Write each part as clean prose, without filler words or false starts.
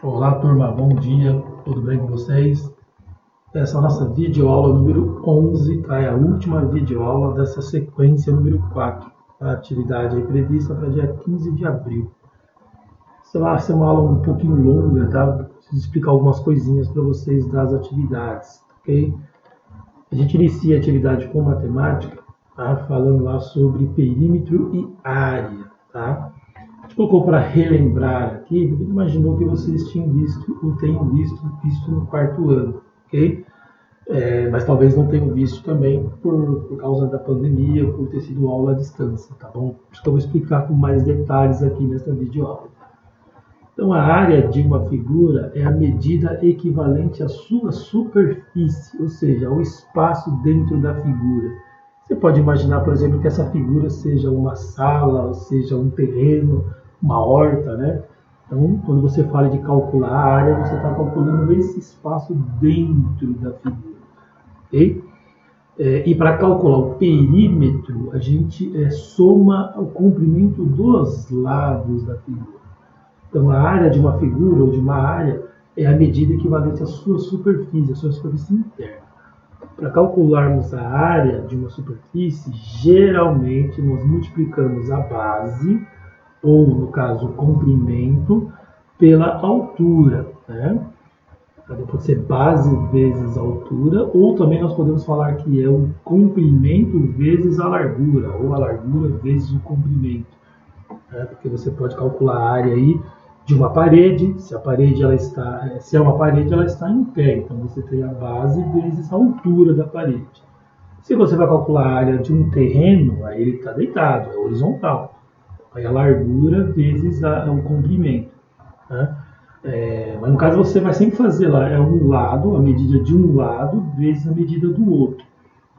Olá turma, bom dia, tudo bem com vocês? Essa é a nossa videoaula número 11, tá? É a última videoaula dessa sequência número 4. A atividade aí prevista para dia 15 de abril. Essa vai ser uma aula um pouquinho longa, tá? Preciso explicar algumas coisinhas para vocês das atividades, ok? A gente inicia a atividade com matemática, tá? Falando lá sobre perímetro e área, tá? A gente colocou para relembrar aqui, porque imaginou que vocês tinham visto ou tenham visto isso no quarto ano, ok? Mas talvez não tenham visto também por causa da pandemia, por ter sido aula à distância, tá bom? Acho que eu vou explicar com mais detalhes aqui nesta videoaula. Então, a área de uma figura é a medida equivalente à sua superfície, ou seja, ao espaço dentro da figura. Você pode imaginar, por exemplo, que essa figura seja uma sala, ou seja um terreno, uma horta, né? Então, quando você fala de calcular a área, você está calculando esse espaço dentro da figura, ok? E para calcular o perímetro, a gente soma o comprimento dos lados da figura. Então, a área de uma figura ou de uma área é a medida equivalente à sua superfície interna. Para calcularmos a área de uma superfície, geralmente nós multiplicamos a base, ou no caso o comprimento, pela altura, né? Pode ser base vezes altura, ou também nós podemos falar que é o comprimento vezes a largura, ou a largura vezes o comprimento, né? Porque você pode calcular a área aí de uma parede, se é uma parede, ela está em pé, então você tem a base vezes a altura da parede. Se você vai calcular a área de um terreno, aí ele está deitado, é horizontal. Aí a largura vezes o comprimento, né? Mas no caso você vai sempre fazer lá, um lado, a medida de um lado vezes a medida do outro.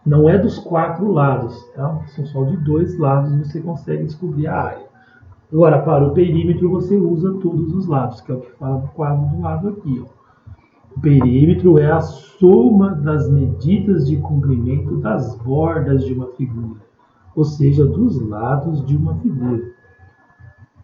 Não é dos 4 lados, tá? São só de 2 lados você consegue descobrir a área. Agora, para o perímetro, você usa todos os lados, que é o que fala do quadro do lado aqui. Ó. O perímetro é a soma das medidas de comprimento das bordas de uma figura, ou seja, dos lados de uma figura.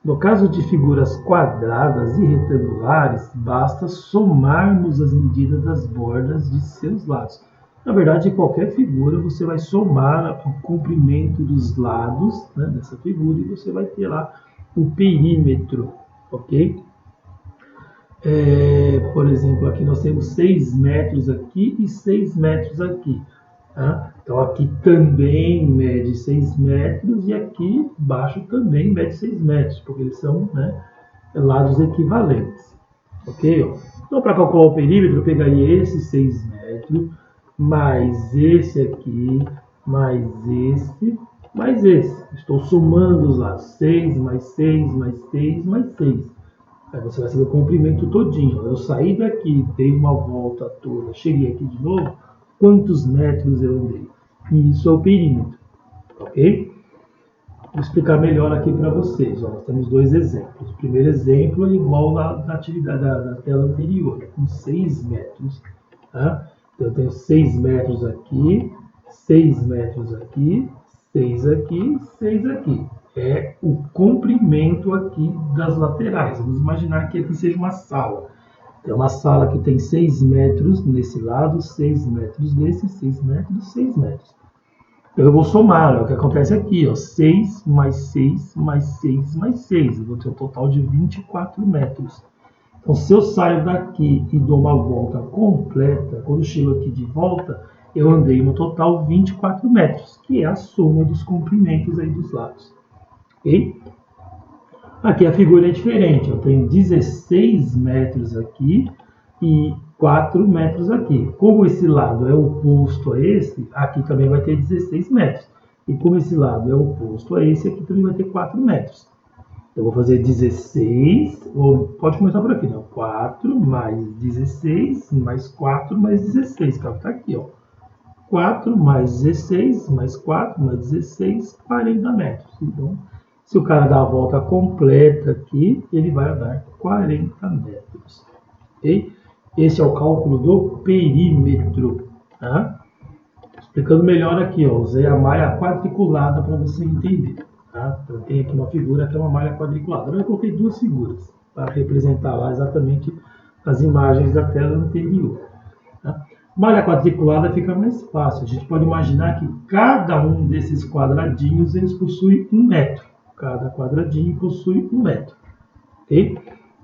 No caso de figuras quadradas e retangulares, basta somarmos as medidas das bordas de seus lados. Na verdade, em qualquer figura, você vai somar o comprimento dos lados, né, dessa figura e você vai ter lá o perímetro, ok? Por exemplo, aqui nós temos 6 metros aqui e 6 metros aqui. Tá? Então aqui também mede 6 metros e aqui embaixo também mede 6 metros, porque eles são, né, lados equivalentes. Ok? Então para calcular o perímetro, eu pegaria esse 6 metros, mais esse aqui, mais esse. Estou somando os lados. 6 mais 6 mais 6 mais 6. Aí você vai saber o comprimento todinho. Eu saí daqui, dei uma volta toda, cheguei aqui de novo, quantos metros eu andei? E isso é o perímetro, ok? Vou explicar melhor aqui para vocês. Ó, nós temos 2 exemplos. O primeiro exemplo é igual da atividade da tela anterior, com 6 metros. Tá? Então eu tenho 6 metros aqui, 6 metros aqui, 6 aqui, 6 aqui. É o comprimento aqui das laterais. Vamos imaginar que aqui seja uma sala. É uma sala que tem 6 metros nesse lado, 6 metros nesse, 6 metros, 6 metros. Então eu vou somar, é o que acontece aqui, ó, 6 mais 6 mais 6 mais 6. Eu vou ter um total de 24 metros. Então, se eu saio daqui e dou uma volta completa, quando eu chego aqui de volta, eu andei no total 24 metros, que é a soma dos comprimentos aí dos lados. Ok? Aqui a figura é diferente, eu tenho 16 metros aqui e 4 metros aqui. Como esse lado é oposto a esse, aqui também vai ter 16 metros. E como esse lado é oposto a esse, aqui também vai ter 4 metros. Eu vou fazer 16, ou pode começar por aqui, não? 4 mais 16, mais 4 mais 16, que está aqui, ó. 4 mais 16, mais 4 mais 16, 40 metros. Então, se o cara dá a volta completa aqui, ele vai dar 40 metros. Ok? Esse é o cálculo do perímetro. Tá? Explicando melhor aqui, ó, usei a malha quadriculada para você entender. Tá? Então, tem aqui uma figura que é uma malha quadriculada. Eu coloquei 2 figuras. para representar lá exatamente as imagens da tela anterior. Tá? Malha quadriculada fica mais fácil. A gente pode imaginar que cada um desses quadradinhos eles possui 1 metro. Cada quadradinho possui 1 metro. Okay?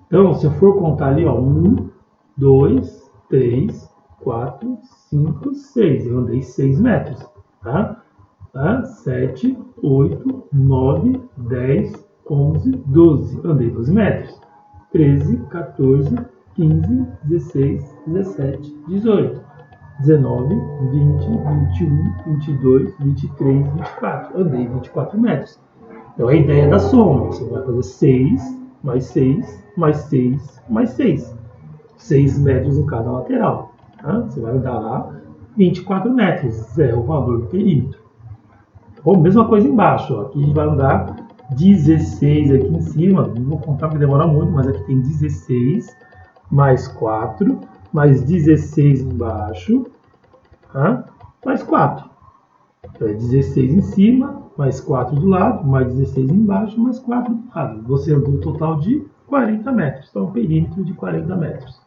Então, se eu for contar ali, ó, 1, 2, 3, 4, 5, 6. Eu andei 6 metros. Tá? 7, 8, 9, 10, 11, 12. Andei 12 metros. 13, 14, 15, 16, 17, 18, 19, 20, 21, 22, 23, 24. Andei 24 metros. Então, a ideia da soma. Você vai fazer 6, mais 6, mais 6, mais 6. 6 metros em cada lateral. Tá? Você vai andar lá 24 metros. É o valor do perímetro. Bom, mesma coisa embaixo. Ó. Aqui a gente vai andar 16 aqui em cima. Não vou contar porque demora muito, mas aqui tem 16 mais 4, mais 16 embaixo, tá? Mais 4. Então é 16 em cima, mais 4 do lado, mais 16 embaixo, mais 4 do lado. Você andou um total de 40 metros. Então, um perímetro de 40 metros.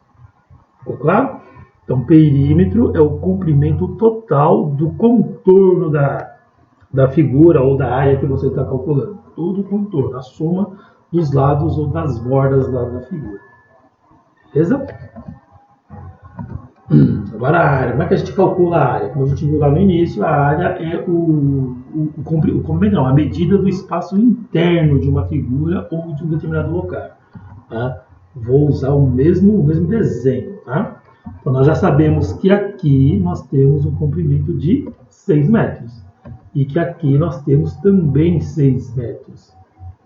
Ficou claro? Então, perímetro é o comprimento total do contorno da figura ou da área que você está calculando. Todo o contorno, a soma dos lados ou das bordas da figura. Beleza? Agora a área. Como é que a gente calcula a área? Como a gente viu lá no início, a área é o comprimento, não, a medida do espaço interno de uma figura ou de um determinado lugar. Tá? Vou usar o mesmo desenho. Tá? Então nós já sabemos que aqui nós temos um comprimento de 6 metros. E que aqui nós temos também 6 metros.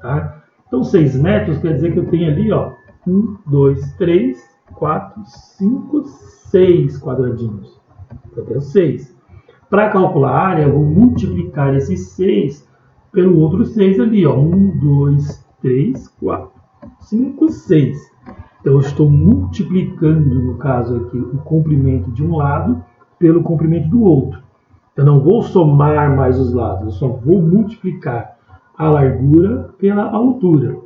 Tá? Então 6 metros quer dizer que eu tenho ali, ó, 1, 2, 3, 4, 5, 6 quadradinhos. Eu tenho 6. Para calcular a área, eu vou multiplicar esses 6 pelo outro 6 ali. Ó. 1, 2, 3, 4, 5, 6. Então eu estou multiplicando, no caso aqui, o comprimento de um lado pelo comprimento do outro. Eu não vou somar mais os lados, eu só vou multiplicar a largura pela altura.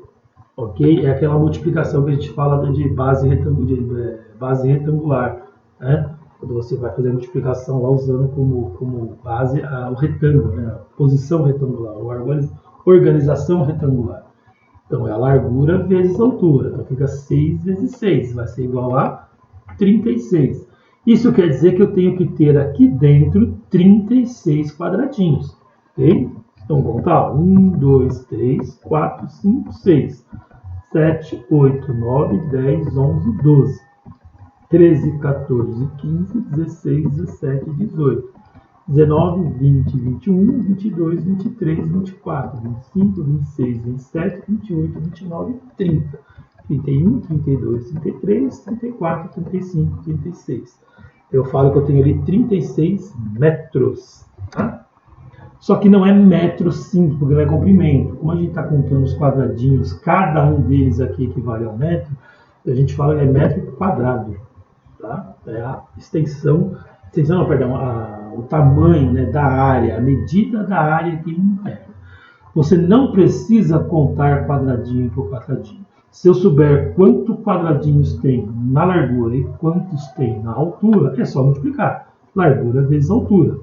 Ok? É aquela multiplicação que a gente fala de base retangular. Né? Quando você vai fazer a multiplicação lá usando como base o retângulo, né? A posição retangular, ou a organização retangular. Então é a largura vezes a altura. Então fica 6 vezes 6, vai ser igual a 36. Isso quer dizer que eu tenho que ter aqui dentro 36 quadradinhos. Ok? Então vamos contar. 1, 2, 3, 4, 5, 6, 7, 8, 9, 10, 11, 12, 13, 14, 15, 16, 17, 18, 19, 20, 21, 22, 23, 24, 25, 26, 27, 28, 29, 30, 31, 32, 33, 34, 35, 36. Eu falo que eu tenho ali 36 metros. Tá? Só que não é metro simples, porque não é comprimento. Como a gente está contando os quadradinhos, cada um deles aqui equivale a um metro, a gente fala que é metro quadrado. Tá? É a o tamanho, né, da área, a medida da área que um metro. Você não precisa contar quadradinho por quadradinho. Se eu souber quantos quadradinhos tem na largura e quantos tem na altura, é só multiplicar. Largura vezes altura.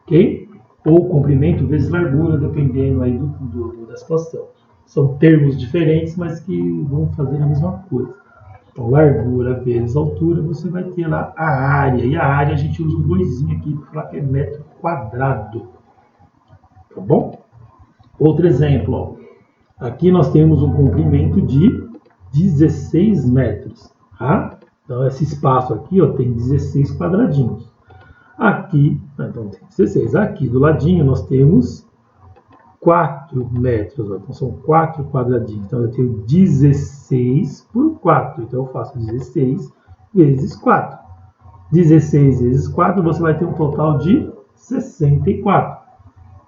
Ok? Ou comprimento vezes largura, dependendo aí da situação. São termos diferentes, mas que vão fazer a mesma coisa. Então, largura vezes altura, você vai ter lá a área. E a área a gente usa um doisinho aqui para falar que é metro quadrado. Tá bom? Outro exemplo, ó. Aqui nós temos um comprimento de 16 metros. Tá? Então, esse espaço aqui ó, tem 16 quadradinhos. Aqui, então tem 16. Aqui do ladinho nós temos 4 metros. Ó. Então, são 4 quadradinhos. Então, eu tenho 16 por 4. Então, eu faço 16 vezes 4. 16 vezes 4, você vai ter um total de 64.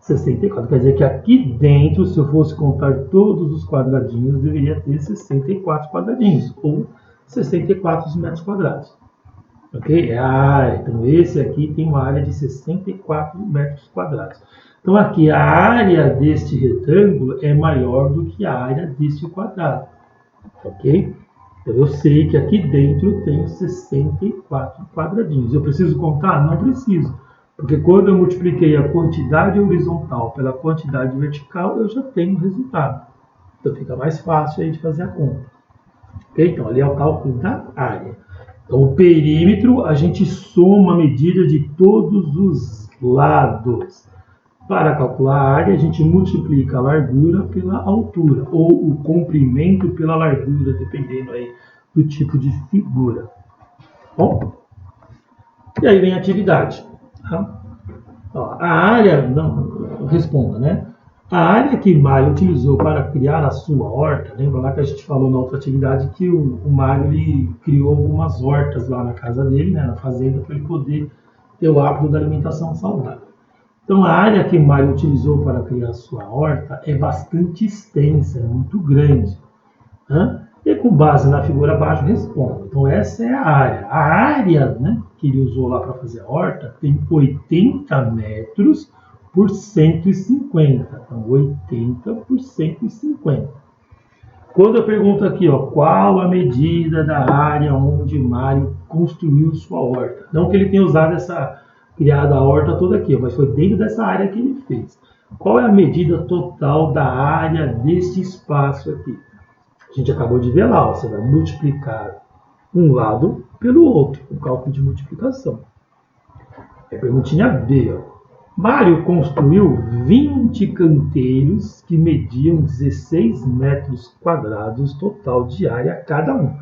64. Quer dizer que aqui dentro, se eu fosse contar todos os quadradinhos, deveria ter 64 quadradinhos, ou 64 metros quadrados. Ok? É a área. Então, esse aqui tem uma área de 64 metros quadrados. Então, aqui, a área deste retângulo é maior do que a área deste quadrado. ok? Então eu sei que aqui dentro tem 64 quadradinhos. Eu preciso contar? Não preciso, porque quando eu multipliquei a quantidade horizontal pela quantidade vertical, eu já tenho o resultado. Então fica mais fácil aí de fazer a conta. Okay? Então ali é o cálculo da área. Então o perímetro, a gente soma a medida de todos os lados. Para calcular a área, a gente multiplica a largura pela altura, ou o comprimento pela largura, dependendo aí do tipo de figura. Bom, e aí vem a atividade. Tá? Ó, a área, não, responda, né? A área que Mário utilizou para criar a sua horta, lembra lá que a gente falou na outra atividade que o Mário ele criou algumas hortas lá na casa dele, né, na fazenda, para ele poder ter o hábito da alimentação saudável. Então, a área que Mário utilizou para criar sua horta é bastante extensa, é muito grande. Né? E com base na figura abaixo, responda. Então, essa é a área. A área, né, que ele usou lá para fazer a horta tem 80 metros por 150. Então, 80 por 150. Quando eu pergunto aqui, ó, qual a medida da área onde Mário construiu sua horta? Não que ele tenha usado criado a horta toda aqui, mas foi dentro dessa área que ele fez. Qual é a medida total da área deste espaço aqui? A gente acabou de ver lá, ó, você vai multiplicar um lado pelo outro, o cálculo de multiplicação. É a perguntinha B, ó. Mário construiu 20 canteiros que mediam 16 metros quadrados total de área cada um.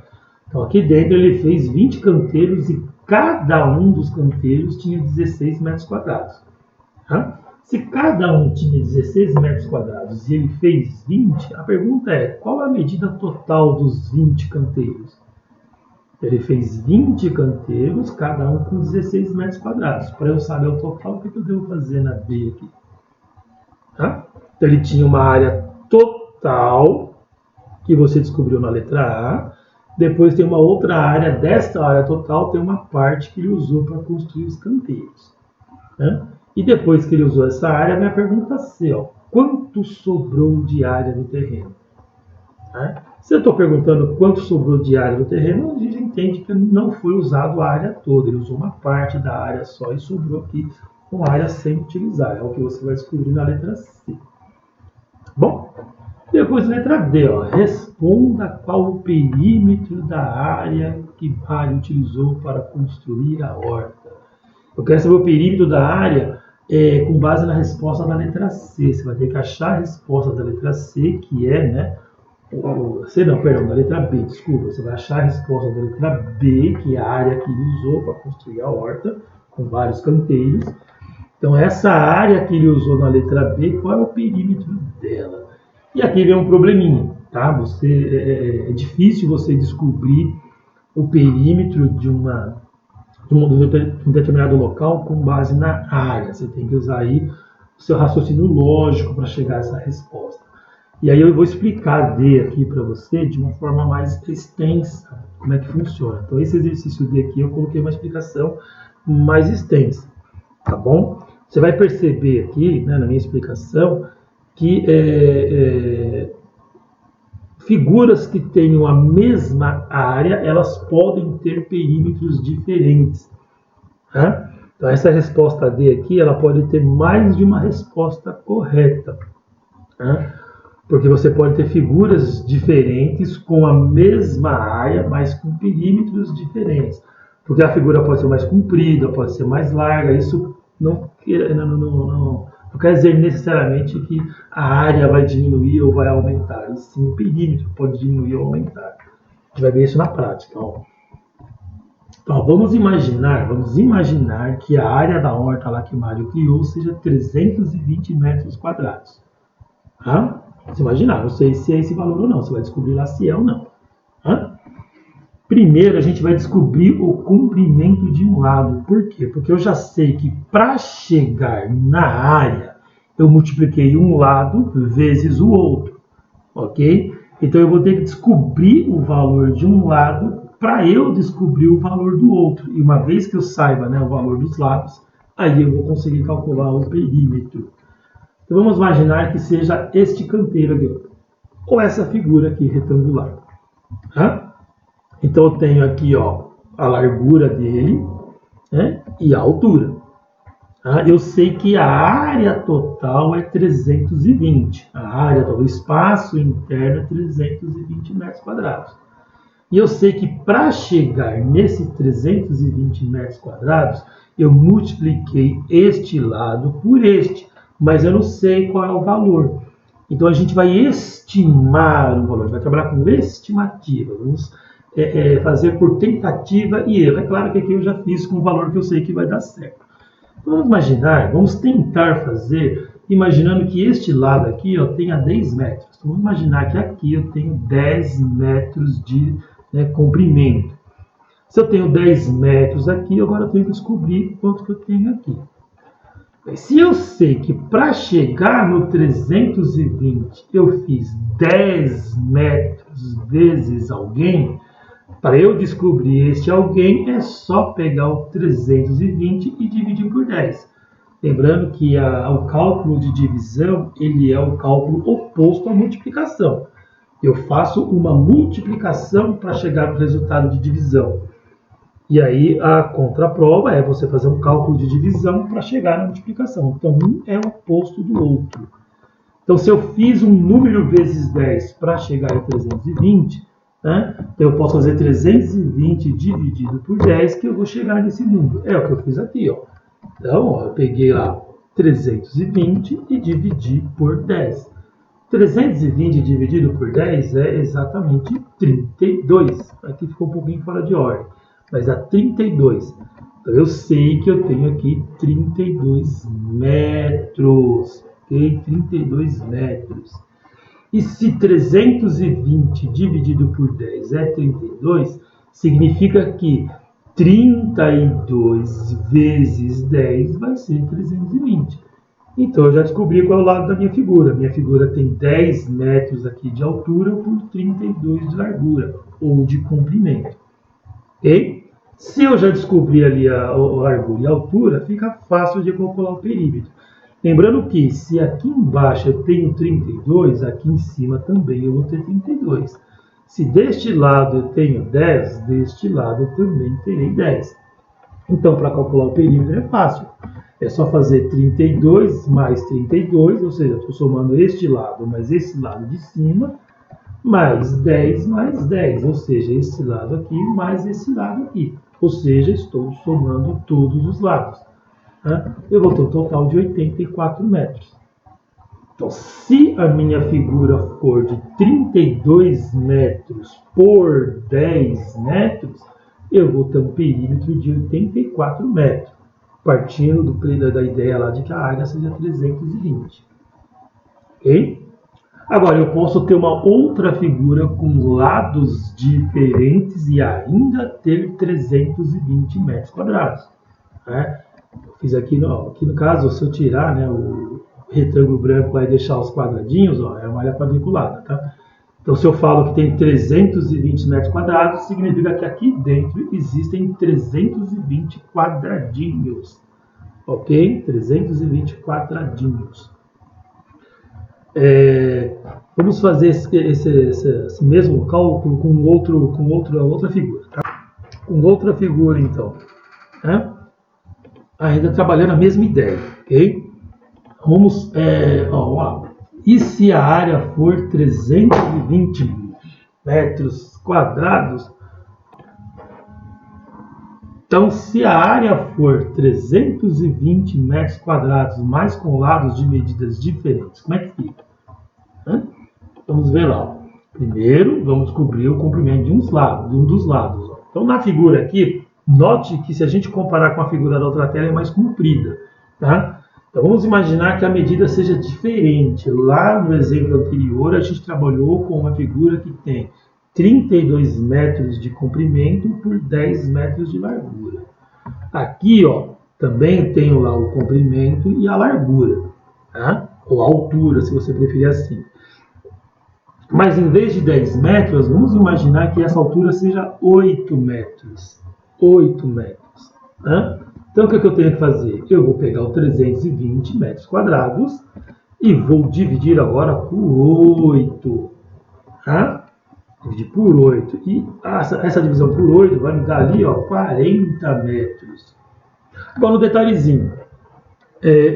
Então aqui dentro ele fez 20 canteiros e cada um dos canteiros tinha 16 metros quadrados. Tá? Se cada um tinha 16 metros quadrados e ele fez 20, a pergunta é, qual a medida total dos 20 canteiros? Ele fez 20 canteiros, cada um com 16 metros quadrados. Para eu saber o total, o que eu devo fazer na B aqui? Tá? Então ele tinha uma área total, que você descobriu na letra A. Depois tem uma outra área, desta área total tem uma parte que ele usou para construir os canteiros. Né? E depois que ele usou essa área, minha pergunta é C, ó, quanto sobrou de área no terreno? Né? Se eu estou perguntando quanto sobrou de área no terreno, a gente entende que não foi usado a área toda, ele usou uma parte da área só e sobrou aqui uma área sem utilizar. É o que você vai descobrir na letra C. Bom, depois letra D, ó, responda qual o perímetro da área que Mário utilizou para construir a horta. Eu quero saber o perímetro da área com base na resposta da letra C. Você vai ter que achar a resposta da letra C, que é, né, da letra B, desculpa. Você vai achar a resposta da letra B, que é a área que ele usou para construir a horta, com vários canteiros. Então, essa área que ele usou na letra B, qual é o perímetro dela? E aqui vem um probleminha, tá? É difícil você descobrir o perímetro de um determinado local com base na área. Você tem que usar aí o seu raciocínio lógico para chegar a essa resposta. E aí eu vou explicar D aqui para você de uma forma mais extensa, como é que funciona. Então esse exercício D aqui eu coloquei uma explicação mais extensa, tá bom? Você vai perceber aqui, né, na minha explicação, que figuras que tenham a mesma área, elas podem ter perímetros diferentes. Tá? Então essa resposta D aqui, ela pode ter mais de uma resposta correta. Tá? Porque você pode ter figuras diferentes com a mesma área, mas com perímetros diferentes. Porque a figura pode ser mais comprida, pode ser mais larga, isso não quer dizer necessariamente que a área vai diminuir ou vai aumentar. E sim, o perímetro pode diminuir ou aumentar. A gente vai ver isso na prática. Ó. Então, vamos imaginar que a área da horta lá que Mário criou seja 320 metros quadrados. Tá? Você imaginar, não sei se é esse valor ou não, você vai descobrir lá se é ou não. Tá? Primeiro, a gente vai descobrir o comprimento de um lado. Por quê? Porque eu já sei que para chegar na área, eu multipliquei um lado vezes o outro. Ok? Então, eu vou ter que descobrir o valor de um lado para eu descobrir o valor do outro. E uma vez que eu saiba, né, o valor dos lados, aí eu vou conseguir calcular o perímetro. Então vamos imaginar que seja este canteiro aqui, ou essa figura aqui retangular. Tá? Então eu tenho aqui, ó, a largura dele, né, e a altura. Tá? Eu sei que a área total é 320. A área do espaço interno é 320 metros quadrados. E eu sei que para chegar nesse 320 metros quadrados, eu multipliquei este lado por este, mas eu não sei qual é o valor. Então a gente vai estimar o valor, vai trabalhar com estimativa. Vamos fazer por tentativa e erro. É claro que aqui eu já fiz com o valor que eu sei que vai dar certo. Vamos imaginar, vamos tentar fazer, imaginando que este lado aqui ó, tenha 10 metros. Então, vamos imaginar que aqui eu tenho 10 metros de comprimento. Se eu tenho 10 metros aqui, agora eu tenho que descobrir quanto que eu tenho aqui. Se eu sei que para chegar no 320 eu fiz 10 metros vezes alguém, para eu descobrir este alguém é só pegar o 320 e dividir por 10. Lembrando que o cálculo de divisão ele é o cálculo oposto à multiplicação. Eu faço uma multiplicação para chegar no resultado de divisão. E aí a contraprova é você fazer um cálculo de divisão para chegar na multiplicação. Então um é o oposto do outro. Então se eu fiz um número vezes 10 para chegar em 320, né, eu posso fazer 320 dividido por 10 que eu vou chegar nesse número. É o que eu fiz aqui. Ó. Então ó, eu peguei lá 320 e dividi por 10. 320 dividido por 10 é exatamente 32. Aqui ficou um pouquinho fora de ordem, mas dá 32. Então eu sei que eu tenho aqui 32 metros. Ok? 32 metros. E se 320 dividido por 10 é 32, significa que 32 vezes 10 vai ser 320. Então eu já descobri qual é o lado da minha figura. Minha figura tem 10 metros aqui de altura por 32 de largura, ou de comprimento. Ok? Se eu já descobri ali a largura e a altura, fica fácil de calcular o perímetro. Lembrando que se aqui embaixo eu tenho 32, aqui em cima também eu vou ter 32. Se deste lado eu tenho 10, deste lado eu também terei 10. Então, para calcular o perímetro é fácil. É só fazer 32 mais 32, ou seja, estou somando este lado mais esse lado de cima, mais 10 mais 10, ou seja, esse lado aqui mais esse lado aqui. Ou seja, estou somando todos os lados. Eu vou ter um total de 84 metros. Então, se a minha figura for de 32 metros por 10 metros, eu vou ter um perímetro de 84 metros, partindo da ideia lá de que a área seja 320. Ok? Agora, eu posso ter uma outra figura com lados diferentes e ainda ter 320 metros quadrados. Né? Eu fiz aqui no caso, se eu tirar o retângulo branco lá e deixar os quadradinhos, ó, é uma área quadriculada. Tá? Então, se eu falo que tem 320 metros quadrados, significa que aqui dentro existem 320 quadradinhos. Ok? 320 quadradinhos. Vamos fazer esse mesmo cálculo com outra figura. Tá? Com outra figura, então. Né? Ainda trabalhando a mesma ideia. Ok? Vamos lá. E se a área for 320 metros quadrados? Então, se a área for 320 metros quadrados, mas com lados de medidas diferentes, como é que fica? Vamos ver lá. Primeiro, vamos descobrir o comprimento de um dos lados. Então, na figura aqui, note que se a gente comparar com a figura da outra tela, é mais comprida. Tá? Então, vamos imaginar que a medida seja diferente. Lá no exemplo anterior, a gente trabalhou com uma figura que tem 32 metros de comprimento por 10 metros de largura. Aqui, ó, também tenho lá o comprimento e a largura, tá? Ou a altura, se você preferir assim. Mas em vez de 10 metros, vamos imaginar que essa altura seja 8 metros. 8 metros. Tá? Então, o que eu tenho que fazer? Eu vou pegar o 320 metros quadrados e vou dividir agora por 8. Tá? dividir por 8. E essa divisão por 8 vai me dar ali, ó, 40 metros. Agora, no detalhezinho.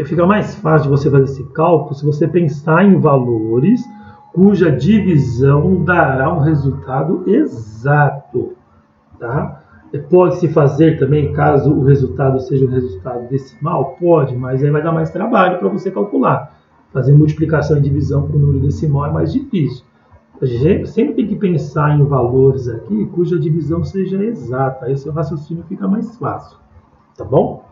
Fica mais fácil de você fazer esse cálculo se você pensar em valores cuja divisão dará um resultado exato. Tá? Pode-se fazer também, caso o resultado seja um resultado decimal? Pode, mas aí vai dar mais trabalho para você calcular. Fazer multiplicação e divisão com número decimal é mais difícil. A gente sempre tem que pensar em valores aqui cuja divisão seja exata. Aí o seu raciocínio fica mais fácil. Tá bom?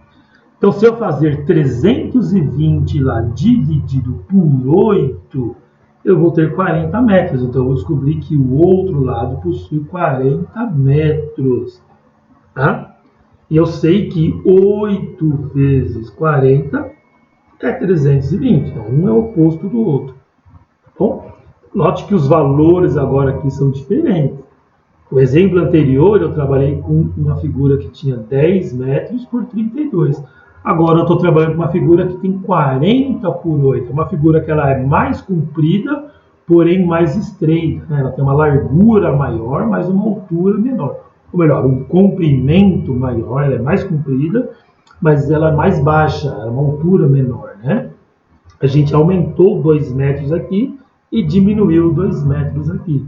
Então, se eu fazer 320 lá dividido por 8, eu vou ter 40 metros. Então, eu vou descobrir que o outro lado possui 40 metros. Tá? E eu sei que 8 vezes 40 é 320. Então, um é o oposto do outro. Bom, note que os valores agora aqui são diferentes. O exemplo anterior, eu trabalhei com uma figura que tinha 10 metros por 32. Agora eu estou trabalhando com uma figura que tem 40 por 8. Uma figura que ela é mais comprida, porém mais estreita. Né? Ela tem uma largura maior, mas uma altura menor. Ou melhor, um comprimento maior, ela é mais comprida, mas ela é mais baixa, ela é uma altura menor. Né? A gente aumentou 2 metros aqui e diminuiu 2 metros aqui.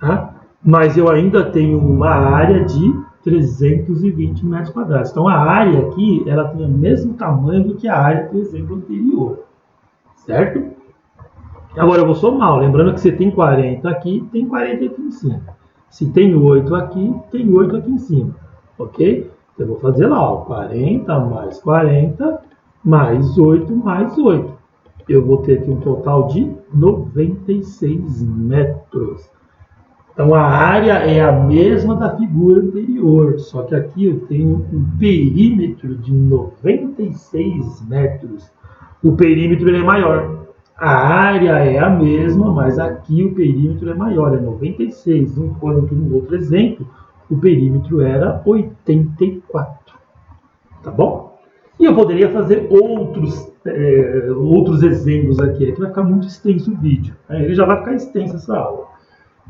Tá? Mas eu ainda tenho uma área de 320 metros quadrados. Então, a área aqui, ela tem o mesmo tamanho do que a área do exemplo anterior. Certo? Agora, eu vou somar. Lembrando que você tem 40 aqui, tem 40 aqui em cima. Se tem 8 aqui, tem 8 aqui em cima. Ok? Então, eu vou fazer lá, ó, 40 mais 40, mais 8, mais 8. Eu vou ter aqui um total de 96 metros. Então, a área é a mesma da figura anterior, só que aqui eu tenho um perímetro de 96 metros. O perímetro ele é maior. A área é a mesma, mas aqui o perímetro é maior, é 96. Enquanto no outro exemplo, o perímetro era 84. Tá bom? E eu poderia fazer outros exemplos aqui, que vai ficar muito extenso o vídeo. Ele já vai ficar extenso essa aula.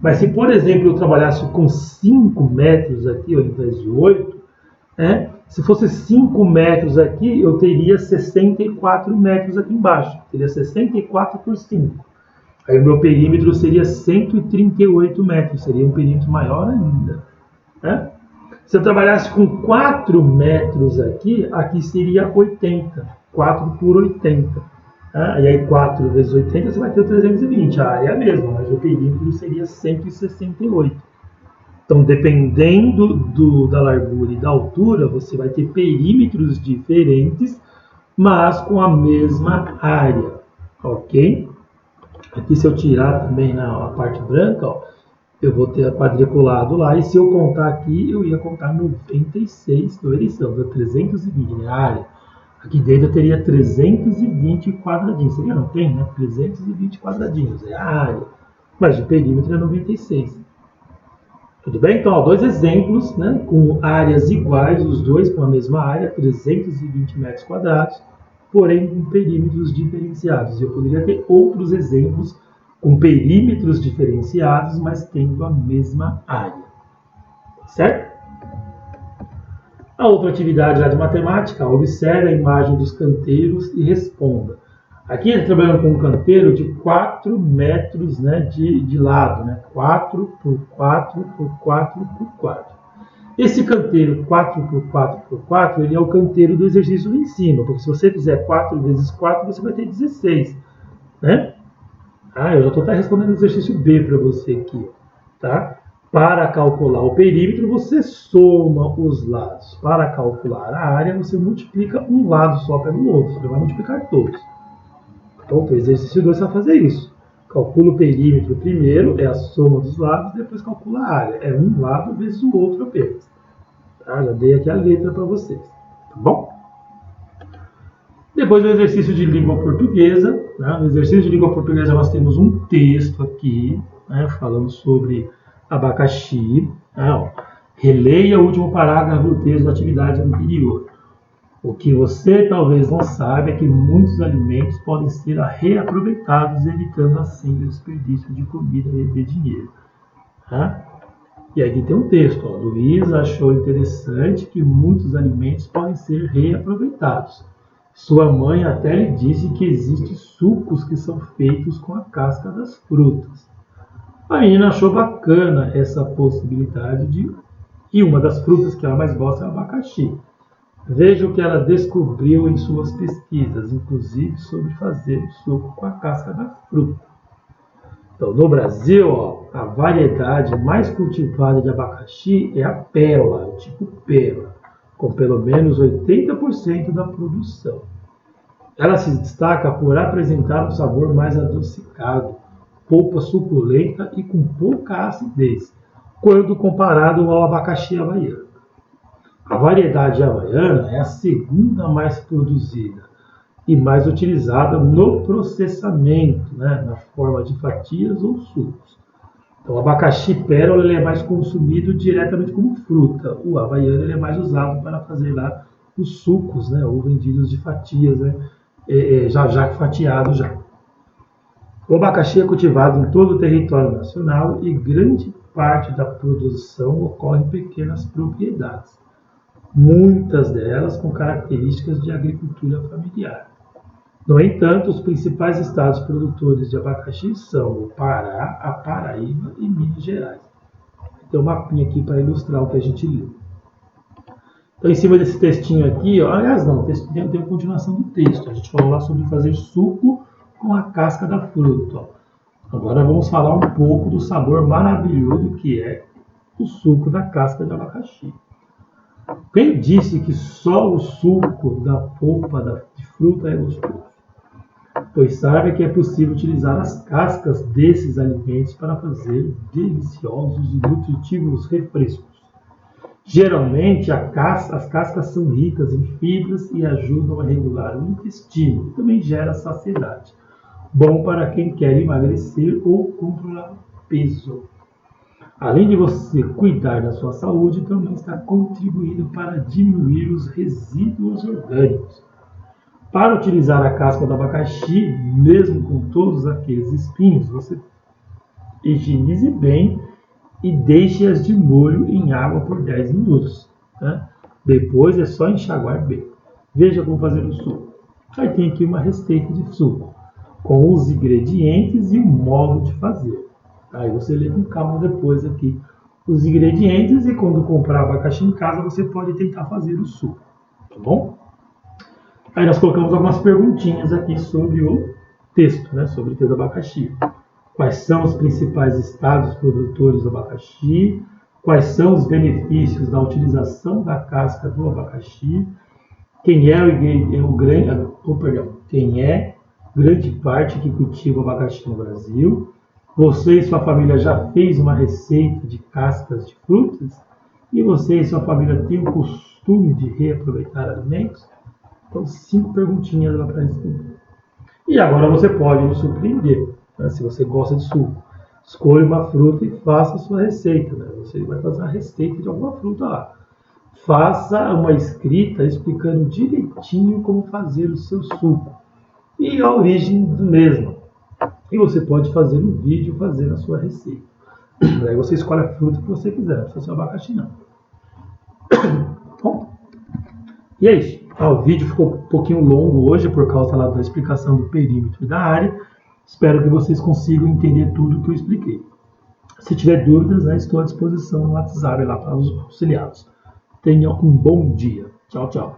Mas se, por exemplo, eu trabalhasse com 5 metros aqui, ao invés de 8, se fosse 5 metros aqui, eu teria 64 metros aqui embaixo. Teria 64 por 5. Aí o meu perímetro seria 138 metros. Seria um perímetro maior ainda. Né? Se eu trabalhasse com 4 metros aqui, aqui seria 80. 4 por 80. E aí 4 vezes 80 você vai ter 320, a área é a mesma, mas o perímetro seria 168. Então, dependendo da largura e da altura, você vai ter perímetros diferentes, mas com a mesma área, ok? Aqui, se eu tirar também a parte branca, ó, eu vou ter quadriculado lá, e se eu contar aqui, eu ia contar 96 do erição, deu 320, né, a área. Aqui dentro eu teria 320 quadradinhos. Você não tem, né? 320 quadradinhos, é a área. Mas o perímetro é 96. Tudo bem? Então, ó, dois exemplos, né? Com áreas iguais, os dois com a mesma área, 320 metros quadrados, porém com perímetros diferenciados. Eu poderia ter outros exemplos com perímetros diferenciados, mas tendo a mesma área. Certo? A outra atividade lá de matemática, observe a imagem dos canteiros e responda. Aqui ele trabalhando com um canteiro de 4 metros, né, de lado, né, 4 por 4 por 4 por 4. Esse canteiro 4 por 4 por 4, ele é o canteiro do exercício lá em cima, porque se você fizer 4 vezes 4, você vai ter 16. Né? Eu já estou até respondendo o exercício B para você aqui. Tá? Para calcular o perímetro, você soma os lados. Para calcular a área, você multiplica um lado só pelo outro. Você não vai multiplicar todos. Então, o exercício 2 vai fazer isso. Calcula o perímetro primeiro, é a soma dos lados, depois calcula a área. É um lado vezes o outro apenas. Tá? Já dei aqui a letra para vocês. Tá bom? Depois do exercício de língua portuguesa. Né? No exercício de língua portuguesa nós temos um texto aqui, né, falando sobre abacaxi. Releia o último parágrafo do texto da atividade anterior. O que você talvez não saiba é que muitos alimentos podem ser reaproveitados, evitando assim o desperdício de comida e de dinheiro. Tá? E aqui tem um texto, ó. Luiz achou interessante que muitos alimentos podem ser reaproveitados. Sua mãe até lhe disse que existem sucos que são feitos com a casca das frutas. A menina achou bacana essa possibilidade e uma das frutas que ela mais gosta é o abacaxi. Veja o que ela descobriu em suas pesquisas, inclusive sobre fazer o suco com a casca da fruta. Então, no Brasil, ó, a variedade mais cultivada de abacaxi é a pérola, o tipo pérola, com pelo menos 80% da produção. Ela se destaca por apresentar um sabor mais adocicado, polpa suculenta e com pouca acidez, quando comparado ao abacaxi havaiano. A variedade havaiana é a segunda mais produzida e mais utilizada no processamento, né, na forma de fatias ou sucos. Então, o abacaxi pérola ele é mais consumido diretamente como fruta. O havaiano ele é mais usado para fazer lá os sucos, né, ou vendidos de fatias, né, já fatiado já. O abacaxi é cultivado em todo o território nacional e grande parte da produção ocorre em pequenas propriedades, muitas delas com características de agricultura familiar. No entanto, os principais estados produtores de abacaxi são o Pará, a Paraíba e Minas Gerais. Tem um mapinha aqui para ilustrar o que a gente leu. Então, em cima desse textinho aqui, ó, aliás, não, tem a continuação do texto. A gente falou lá sobre fazer suco com a casca da fruta. Ó. Agora vamos falar um pouco do sabor maravilhoso que é o suco da casca de abacaxi. Quem disse que só o suco da polpa de fruta é gostoso? Pois sabe que é possível utilizar as cascas desses alimentos para fazer deliciosos e nutritivos refrescos. Geralmente, as cascas são ricas em fibras e ajudam a regular o intestino e também gera saciedade. Bom para quem quer emagrecer ou controlar o peso. Além de você cuidar da sua saúde, também está contribuindo para diminuir os resíduos orgânicos. Para utilizar a casca do abacaxi, mesmo com todos aqueles espinhos, você higienize bem e deixe-as de molho em água por 10 minutos. Né? Depois é só enxaguar bem. Veja como fazer o suco. Aí tem aqui uma receita de suco, com os ingredientes e o modo de fazer. Aí você lê com calma depois aqui os ingredientes e quando comprar abacaxi em casa você pode tentar fazer o suco. Tá bom? Aí nós colocamos algumas perguntinhas aqui sobre o texto, né, sobre o texto do abacaxi. Quais são os principais estados produtores do abacaxi? Quais são os benefícios da utilização da casca do abacaxi? Quem é grande parte que cultiva o abacaxi no Brasil? Você e sua família já fez uma receita de cascas de frutas? E você e sua família têm o costume de reaproveitar alimentos? Então, 5 perguntinhas lá para responder. E agora você pode nos surpreender, né? Se você gosta de suco. Escolha uma fruta e faça a sua receita. Né? Você vai fazer uma receita de alguma fruta lá. Faça uma escrita explicando direitinho como fazer o seu suco e a origem do mesmo. E você pode fazer um vídeo fazendo a sua receita. Aí você escolhe a fruta que você quiser, não precisa ser abacaxi não. Bom, e é isso. O vídeo ficou um pouquinho longo hoje por causa lá da explicação do perímetro da área. Espero que vocês consigam entender tudo que eu expliquei. Se tiver dúvidas, né, estou à disposição no WhatsApp lá para os auxiliados. Tenham um bom dia. Tchau, tchau.